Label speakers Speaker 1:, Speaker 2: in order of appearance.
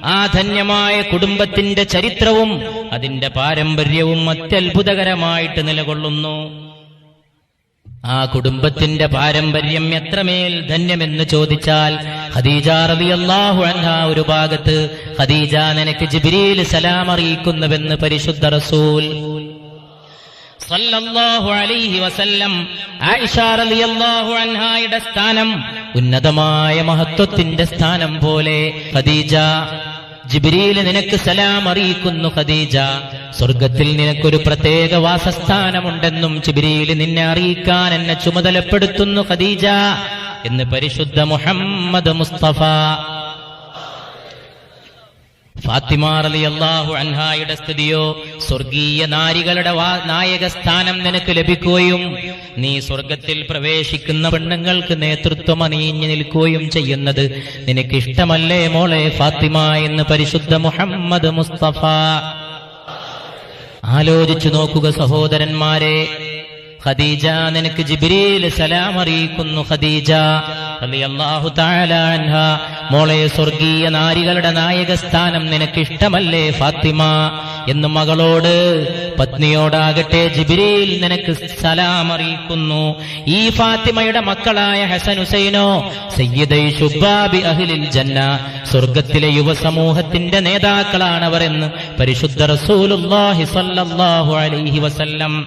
Speaker 1: ആ ധന്യമായ കുടുംബത്തിന്റെ ചരിത്രവും അതിന്റെ പാരമ്പര്യവും അത്യത്ഭുതകരമായിട്ട് നിലകൊള്ളുന്നു. ആ കുടുംബത്തിന്റെ പാരമ്പര്യം എത്രമേൽ ധന്യമെന്ന് ചോദിച്ചാൽ, ഖദീജ റളിയല്ലാഹു അൻഹാ ഒരു ഭാഗത്ത്, ഖദീജ നിനക്ക് ജിബ്രീൽ സലാം അറിയിക്കുന്നുവെന്ന് പരിശുദ്ധ റസൂൽ സല്ലല്ലാഹു അലൈഹി വസല്ലം. ആയിഷ റളിയല്ലാഹു അൻഹായുടെ സ്ഥാനം ഉന്നതമായ മഹത്വത്തിന്റെ സ്ഥാനം പോലെ, ഖദീജ ജിബ്രീൽ നിനക്ക് സലാം അറിയിക്കുന്നു ഖദീജ, സ്വർഗത്തിൽ നിനക്കൊരു പ്രത്യേക വാസസ്ഥാനമുണ്ടെന്നും ജിബ്രീൽ നിന്നെ അറിയിക്കാൻ എന്നെ ചുമതലപ്പെടുത്തുന്നു ഖദീജ എന്ന് പരിശുദ്ധ മുഹമ്മദ് മുസ്തഫ. ഫാത്തിമ റളിയല്ലാഹു അൻഹായുടെ സ്ഥിതിയോ, സ്വർഗീയ നാരികളുടെ നായക സ്ഥാനം നിനക്ക് ലഭിക്കുകയും നീ സ്വർഗത്തിൽ പ്രവേശിക്കുന്ന പെണ്ണുങ്ങൾക്ക് നേതൃത്വം അണിഞ്ഞു നിൽക്കുകയും ചെയ്യുന്നത് നിനക്ക് ഇഷ്ടമല്ലേ മോളെ ഫാത്തിമ എന്ന് പരിശുദ്ധ മുഹമ്മദ് മുസ്തഫ. ആലോചിച്ചു നോക്കുക സഹോദരന്മാരെ, ഖദീജ നിനക്ക് ജിബ്രീൽ സലാം അറിയിക്കുന്നു ഖദീജ റളിയല്ലാഹു തആല അൻഹ, മോളെ സ്വർഗീയ നാരികളുടെ നായകസ്ഥാനം നിനക്ക് ഇഷ്ടമല്ലേ ഫാത്തിമ എന്ന് മകളോട്, പത്നിയോടാകട്ടെ ജിബ്രീൽ നിനക്ക് സലാം അറിയിക്കുന്നു. ഈ ഫാത്തിമയുടെ മക്കളായ ഹസൻ ഹുസൈനോ സയ്യിദൈ ശുബാബി അഹ്ലിൽ ജന്ന, സ്വർഗത്തിലെ യുവസമൂഹത്തിന്റെ നേതാക്കളാണവർ എന്ന് പരിശുദ്ധ റസൂലുള്ളാഹി സ്വല്ലല്ലാഹു അലൈഹി വസല്ലം.